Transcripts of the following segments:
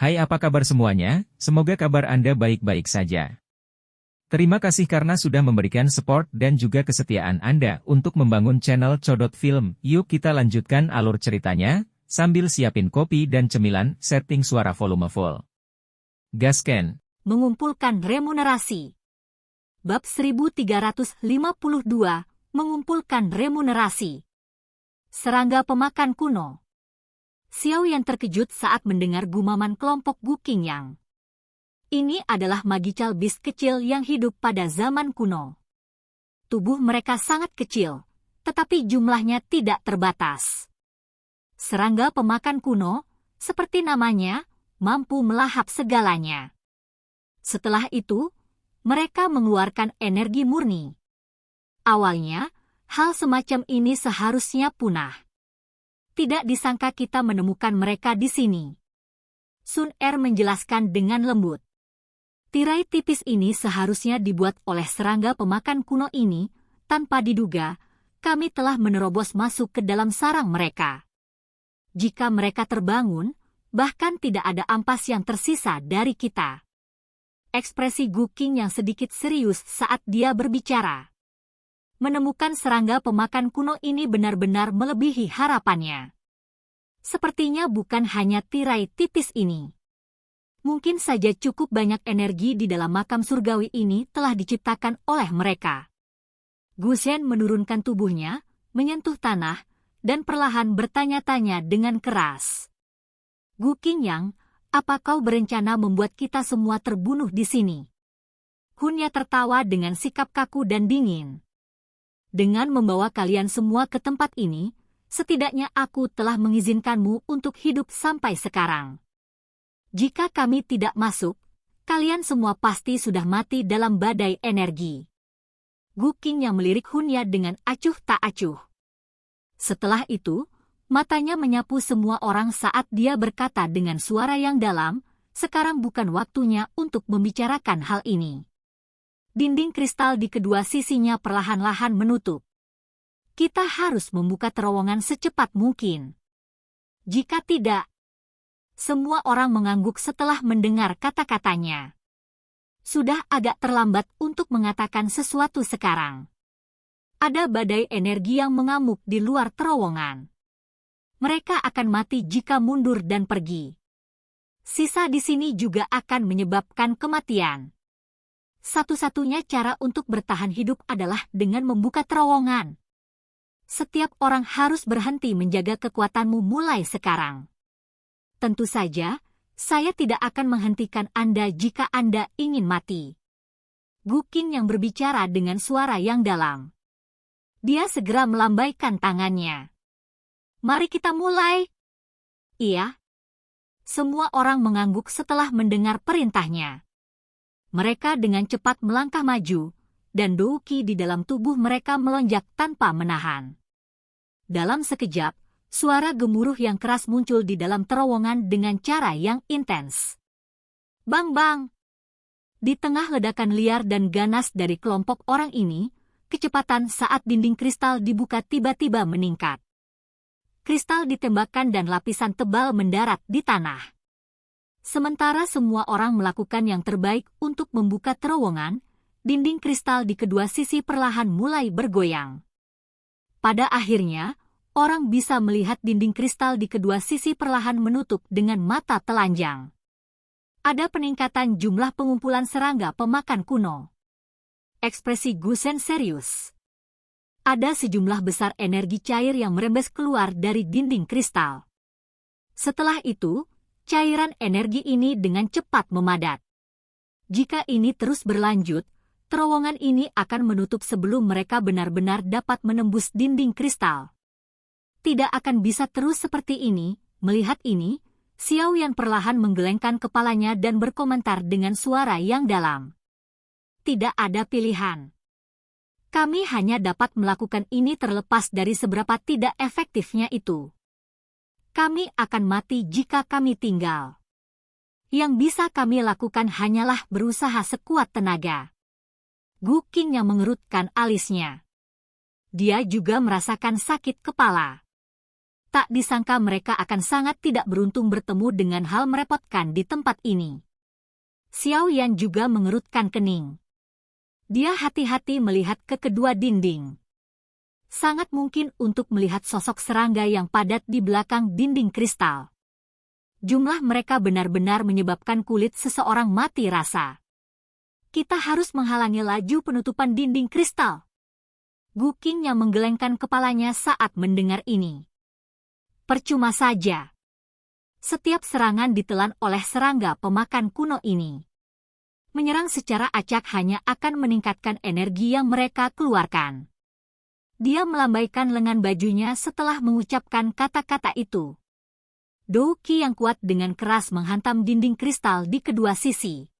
Hai, apa kabar semuanya? Semoga kabar Anda baik-baik saja. Terima kasih karena sudah memberikan support dan juga kesetiaan Anda untuk membangun channel Codot Film. Yuk kita lanjutkan alur ceritanya, sambil siapin kopi dan cemilan, setting suara volume full. Gasken. Mengumpulkan remunerasi. Bab 1352, mengumpulkan remunerasi. Serangga pemakan kuno. Xiao Yan terkejut saat mendengar gumaman kelompok Gu Qingyang. Ini adalah magical beast kecil yang hidup pada zaman kuno. Tubuh mereka sangat kecil, tetapi jumlahnya tidak terbatas. Serangga pemakan kuno, seperti namanya, mampu melahap segalanya. Setelah itu, mereka mengeluarkan energi murni. Awalnya, hal semacam ini seharusnya punah. Tidak disangka kita menemukan mereka di sini. Sun Er menjelaskan dengan lembut. Tirai tipis ini seharusnya dibuat oleh serangga pemakan kuno ini, tanpa diduga, kami telah menerobos masuk ke dalam sarang mereka. Jika mereka terbangun, bahkan tidak ada ampas yang tersisa dari kita. Ekspresi Gu Qing yang sedikit serius saat dia berbicara. Menemukan serangga pemakan kuno ini benar-benar melebihi harapannya. Sepertinya bukan hanya tirai tipis ini. Mungkin saja cukup banyak energi di dalam makam surgawi ini telah diciptakan oleh mereka. Gu Zhen menurunkan tubuhnya, menyentuh tanah, dan perlahan bertanya-tanya dengan keras. Gu Qingyang, apa kau berencana membuat kita semua terbunuh di sini? Hunya tertawa dengan sikap kaku dan dingin. Dengan membawa kalian semua ke tempat ini, setidaknya aku telah mengizinkanmu untuk hidup sampai sekarang. Jika kami tidak masuk, kalian semua pasti sudah mati dalam badai energi. Gu Qing yang melirik Hunya dengan acuh tak acuh. Setelah itu, matanya menyapu semua orang saat dia berkata dengan suara yang dalam, sekarang bukan waktunya untuk membicarakan hal ini. Dinding kristal di kedua sisinya perlahan-lahan menutup. Kita harus membuka terowongan secepat mungkin. Jika tidak, semua orang mengangguk setelah mendengar kata-katanya. Sudah agak terlambat untuk mengatakan sesuatu sekarang. Ada badai energi yang mengamuk di luar terowongan. Mereka akan mati jika mundur dan pergi. Sisa di sini juga akan menyebabkan kematian. Satu-satunya cara untuk bertahan hidup adalah dengan membuka terowongan. Setiap orang harus berhenti menjaga kekuatanmu mulai sekarang. Tentu saja, saya tidak akan menghentikan Anda jika Anda ingin mati. Gu Qing yang berbicara dengan suara yang dalam. Dia segera melambaikan tangannya. Mari kita mulai. Iya. Semua orang mengangguk setelah mendengar perintahnya. Mereka dengan cepat melangkah maju, dan douqi di dalam tubuh mereka melonjak tanpa menahan. Dalam sekejap, suara gemuruh yang keras muncul di dalam terowongan dengan cara yang intens. Bang-bang! Di tengah ledakan liar dan ganas dari kelompok orang ini, kecepatan saat dinding kristal dibuka tiba-tiba meningkat. Kristal ditembakkan dan lapisan tebal mendarat di tanah. Sementara semua orang melakukan yang terbaik untuk membuka terowongan, dinding kristal di kedua sisi perlahan mulai bergoyang. Pada akhirnya, orang bisa melihat dinding kristal di kedua sisi perlahan menutup dengan mata telanjang. Ada peningkatan jumlah pengumpulan serangga pemakan kuno. Ekspresi Gu Zhen serius. Ada sejumlah besar energi cair yang merembes keluar dari dinding kristal. Setelah itu, cairan energi ini dengan cepat memadat. Jika ini terus berlanjut, terowongan ini akan menutup sebelum mereka benar-benar dapat menembus dinding kristal. Tidak akan bisa terus seperti ini. Melihat ini, Xiao Yan perlahan menggelengkan kepalanya dan berkomentar dengan suara yang dalam. Tidak ada pilihan. Kami hanya dapat melakukan ini terlepas dari seberapa tidak efektifnya itu. Kami akan mati jika kami tinggal. Yang bisa kami lakukan hanyalah berusaha sekuat tenaga. Gu Qing yang mengerutkan alisnya. Dia juga merasakan sakit kepala. Tak disangka mereka akan sangat tidak beruntung bertemu dengan hal merepotkan di tempat ini. Xiao Yan juga mengerutkan kening. Dia hati-hati melihat ke kedua dinding. Sangat mungkin untuk melihat sosok serangga yang padat di belakang dinding kristal. Jumlah mereka benar-benar menyebabkan kulit seseorang mati rasa. Kita harus menghalangi laju penutupan dinding kristal. Gu Qing yang menggelengkan kepalanya saat mendengar ini. Percuma saja. Setiap serangan ditelan oleh serangga pemakan kuno ini. Menyerang secara acak hanya akan meningkatkan energi yang mereka keluarkan. Dia melambaikan lengan bajunya setelah mengucapkan kata-kata itu. Douki yang kuat dengan keras menghantam dinding kristal di kedua sisi.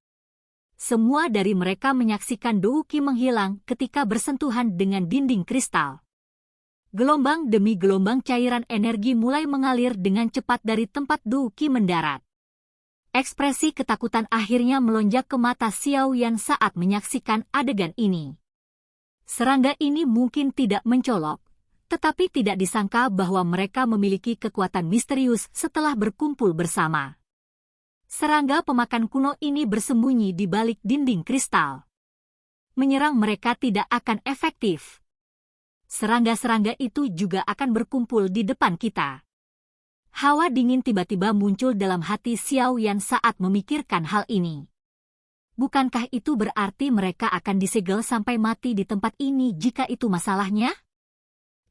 Semua dari mereka menyaksikan Douki menghilang ketika bersentuhan dengan dinding kristal. Gelombang demi gelombang cairan energi mulai mengalir dengan cepat dari tempat Douki mendarat. Ekspresi ketakutan akhirnya melonjak ke mata Xiao Yan saat menyaksikan adegan ini. Serangga ini mungkin tidak mencolok, tetapi tidak disangka bahwa mereka memiliki kekuatan misterius setelah berkumpul bersama. Serangga pemakan kuno ini bersembunyi di balik dinding kristal. Menyerang mereka tidak akan efektif. Serangga-serangga itu juga akan berkumpul di depan kita. Hawa dingin tiba-tiba muncul dalam hati Xiao Yan saat memikirkan hal ini. Bukankah itu berarti mereka akan disegel sampai mati di tempat ini jika itu masalahnya?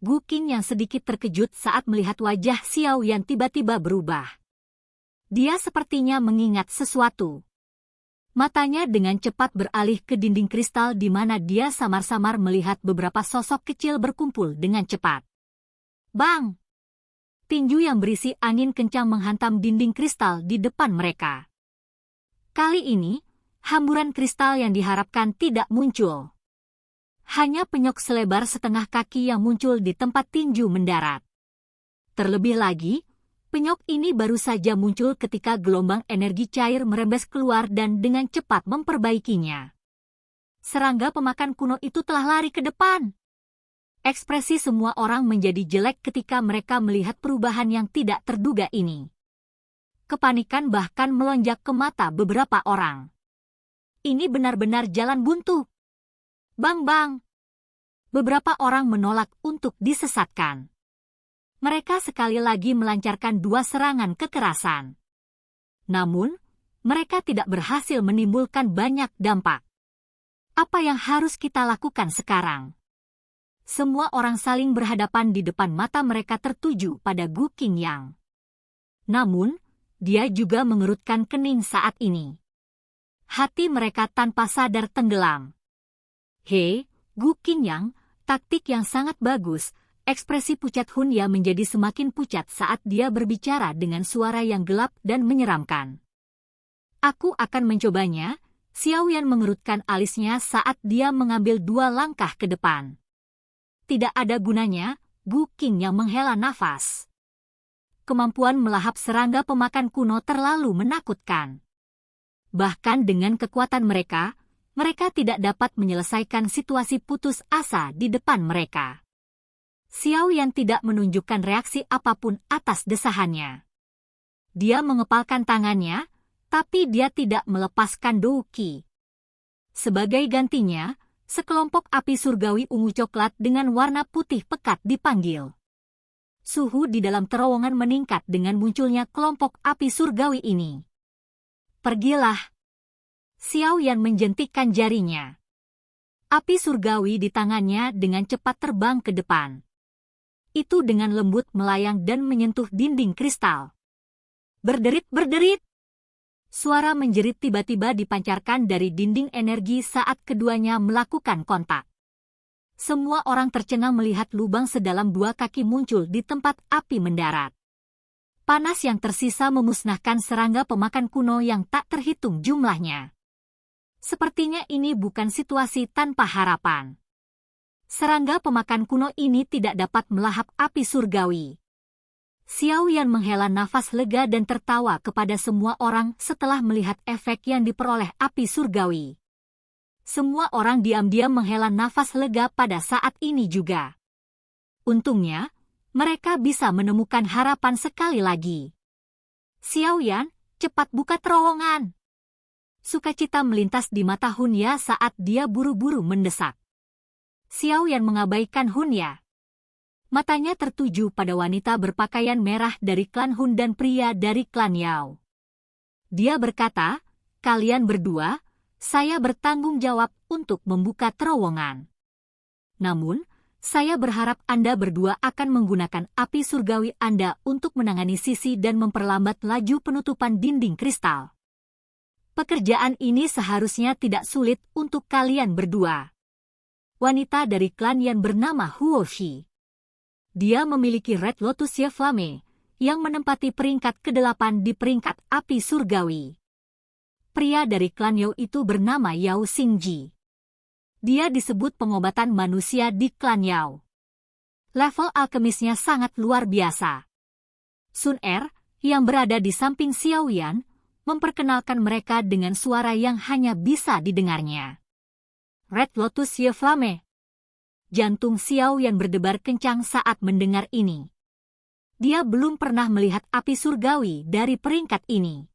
Gu Qing yang sedikit terkejut saat melihat wajah Xiao Yan tiba-tiba berubah. Dia sepertinya mengingat sesuatu. Matanya dengan cepat beralih ke dinding kristal di mana dia samar-samar melihat beberapa sosok kecil berkumpul dengan cepat. Bang! Tinju yang berisi angin kencang menghantam dinding kristal di depan mereka. Kali ini, hamburan kristal yang diharapkan tidak muncul. Hanya penyok selebar setengah kaki yang muncul di tempat tinju mendarat. Terlebih lagi, penyok ini baru saja muncul ketika gelombang energi cair merembes keluar dan dengan cepat memperbaikinya. Serangga pemakan kuno itu telah lari ke depan. Ekspresi semua orang menjadi jelek ketika mereka melihat perubahan yang tidak terduga ini. Kepanikan bahkan melonjak ke mata beberapa orang. Ini benar-benar jalan buntu. Bang! Beberapa orang menolak untuk disesatkan. Mereka sekali lagi melancarkan dua serangan kekerasan. Namun, mereka tidak berhasil menimbulkan banyak dampak. Apa yang harus kita lakukan sekarang? Semua orang saling berhadapan di depan mata mereka tertuju pada Gu Qingyang. Namun, dia juga mengerutkan kening saat ini. Hati mereka tanpa sadar tenggelam. Hei, Gu Qingyang, taktik yang sangat bagus. Ekspresi pucat Hunya menjadi semakin pucat saat dia berbicara dengan suara yang gelap dan menyeramkan. Aku akan mencobanya. Xiao Yan mengerutkan alisnya saat dia mengambil dua langkah ke depan. Tidak ada gunanya, Gu Qing yang menghela nafas. Kemampuan melahap serangga pemakan kuno terlalu menakutkan. Bahkan dengan kekuatan mereka tidak dapat menyelesaikan situasi putus asa di depan mereka. Xiao Yan tidak menunjukkan reaksi apapun atas desahannya. Dia mengepalkan tangannya, tapi dia tidak melepaskan Douki. Sebagai gantinya, sekelompok api surgawi ungu coklat dengan warna putih pekat dipanggil. Suhu di dalam terowongan meningkat dengan munculnya kelompok api surgawi ini. Pergilah. Xiao Yan menjentikkan jarinya. Api surgawi di tangannya dengan cepat terbang ke depan. Itu dengan lembut melayang dan menyentuh dinding kristal. Berderit-berderit. Suara menjerit tiba-tiba dipancarkan dari dinding energi saat keduanya melakukan kontak. Semua orang tercengang melihat lubang sedalam 2 kaki muncul di tempat api mendarat. Panas yang tersisa memusnahkan serangga pemakan kuno yang tak terhitung jumlahnya. Sepertinya ini bukan situasi tanpa harapan. Serangga pemakan kuno ini tidak dapat melahap api surgawi. Xiao Yan menghela nafas lega dan tertawa kepada semua orang setelah melihat efek yang diperoleh api surgawi. Semua orang diam-diam menghela nafas lega pada saat ini juga. Untungnya, mereka bisa menemukan harapan sekali lagi. Xiao Yan, cepat buka terowongan. Sukacita melintas di mata Hunya saat dia buru-buru mendesak. Xiao Yan mengabaikan Hunya. Matanya tertuju pada wanita berpakaian merah dari klan Hun dan pria dari klan Yao. Dia berkata, "Kalian berdua, saya bertanggung jawab untuk membuka terowongan. Namun, saya berharap Anda berdua akan menggunakan api surgawi Anda untuk menangani sisi dan memperlambat laju penutupan dinding kristal. Pekerjaan ini seharusnya tidak sulit untuk kalian berdua." Wanita dari klan yang bernama Huo Shi. Dia memiliki Red Lotus Ye Flame, yang menempati peringkat ke-8 di peringkat api surgawi. Pria dari klan Yao itu bernama Yao Xingji. Dia disebut pengobatan manusia di klan Yao. Level alkemisnya sangat luar biasa. Sun Er, yang berada di samping Xiao Yan, memperkenalkan mereka dengan suara yang hanya bisa didengarnya. Red Lotus Ye Flame. Jantung Xiao Yan berdebar kencang saat mendengar ini. Dia belum pernah melihat api surgawi dari peringkat ini.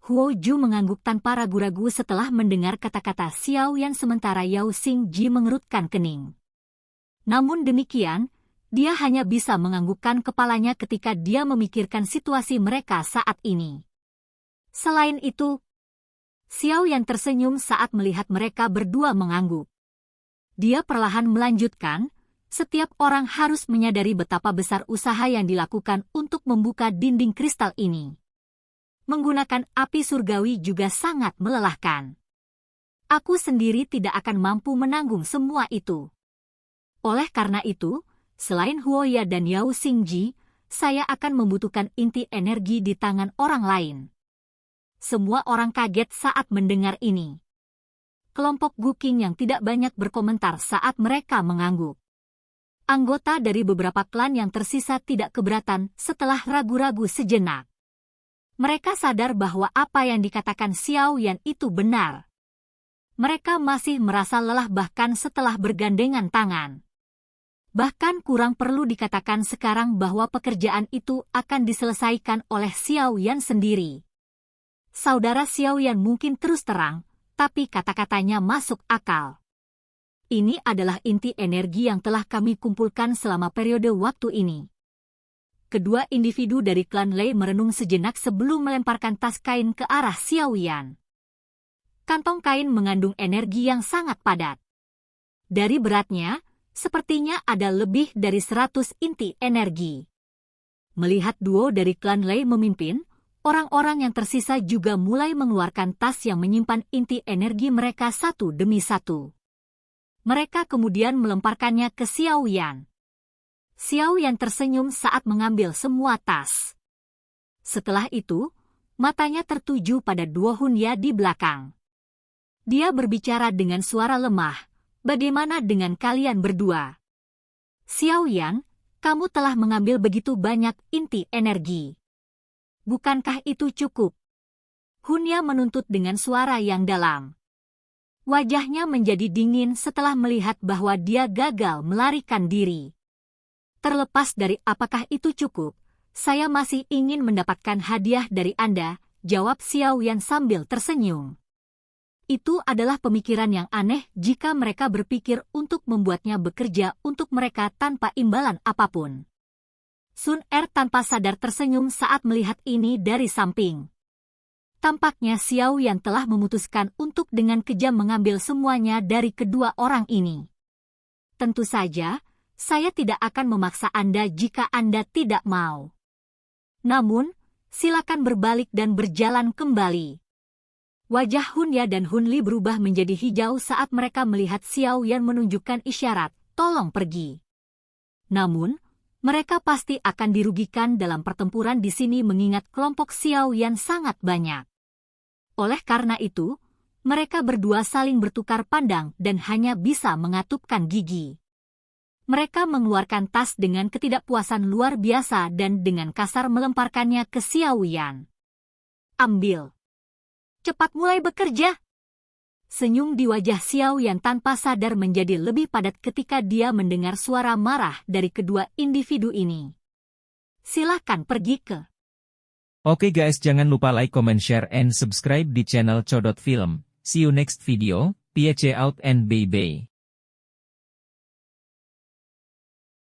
Huo Ju mengangguk tanpa ragu-ragu setelah mendengar kata-kata Xiao Yan sementara Yao Xingji mengerutkan kening. Namun demikian, dia hanya bisa menganggukkan kepalanya ketika dia memikirkan situasi mereka saat ini. Selain itu, Xiao Yan tersenyum saat melihat mereka berdua mengangguk. Dia perlahan melanjutkan, "Setiap orang harus menyadari betapa besar usaha yang dilakukan untuk membuka dinding kristal ini. Menggunakan api surgawi juga sangat melelahkan. Aku sendiri tidak akan mampu menanggung semua itu. Oleh karena itu, selain Huoya dan Yao Xingji, saya akan membutuhkan inti energi di tangan orang lain." Semua orang kaget saat mendengar ini. Kelompok Guqing yang tidak banyak berkomentar saat mereka mengangguk. Anggota dari beberapa klan yang tersisa tidak keberatan setelah ragu-ragu sejenak. Mereka sadar bahwa apa yang dikatakan Xiao Yan itu benar. Mereka masih merasa lelah bahkan setelah bergandengan tangan. Bahkan kurang perlu dikatakan sekarang bahwa pekerjaan itu akan diselesaikan oleh Xiao Yan sendiri. Saudara Xiao Yan mungkin terus terang, tapi kata-katanya masuk akal. Ini adalah inti energi yang telah kami kumpulkan selama periode waktu ini. Kedua individu dari klan Lei merenung sejenak sebelum melemparkan tas kain ke arah Xiao Yan. Kantong kain mengandung energi yang sangat padat. Dari beratnya, sepertinya ada lebih dari 100 inti energi. Melihat duo dari klan Lei memimpin, orang-orang yang tersisa juga mulai mengeluarkan tas yang menyimpan inti energi mereka satu demi satu. Mereka kemudian melemparkannya ke Xiao Yan. Xiao Yan tersenyum saat mengambil semua tas. Setelah itu, matanya tertuju pada duo Hunya di belakang. Dia berbicara dengan suara lemah, "Bagaimana dengan kalian berdua? Xiao Yan, kamu telah mengambil begitu banyak inti energi. Bukankah itu cukup?" Hunya menuntut dengan suara yang dalam. Wajahnya menjadi dingin setelah melihat bahwa dia gagal melarikan diri. "Terlepas dari apakah itu cukup, saya masih ingin mendapatkan hadiah dari Anda," jawab Xiao Yan sambil tersenyum. Itu adalah pemikiran yang aneh jika mereka berpikir untuk membuatnya bekerja untuk mereka tanpa imbalan apapun. Sun Er tanpa sadar tersenyum saat melihat ini dari samping. Tampaknya Xiao Yan telah memutuskan untuk dengan kejam mengambil semuanya dari kedua orang ini. "Tentu saja, saya tidak akan memaksa Anda jika Anda tidak mau. Namun, silakan berbalik dan berjalan kembali." Wajah Hunya dan Hunli berubah menjadi hijau saat mereka melihat Xiao Yan menunjukkan isyarat, "Tolong pergi." Namun, mereka pasti akan dirugikan dalam pertempuran di sini mengingat kelompok Xiao Yan sangat banyak. Oleh karena itu, mereka berdua saling bertukar pandang dan hanya bisa mengatupkan gigi. Mereka mengeluarkan tas dengan ketidakpuasan luar biasa dan dengan kasar melemparkannya ke Xiao Yan. "Ambil. Cepat mulai bekerja." Senyum di wajah Xiao Yan tanpa sadar menjadi lebih padat ketika dia mendengar suara marah dari kedua individu ini. Silahkan pergi ke. Oke guys, jangan lupa like, comment, share, and subscribe di channel Codot Film. See you next video, peace out and bye-bye.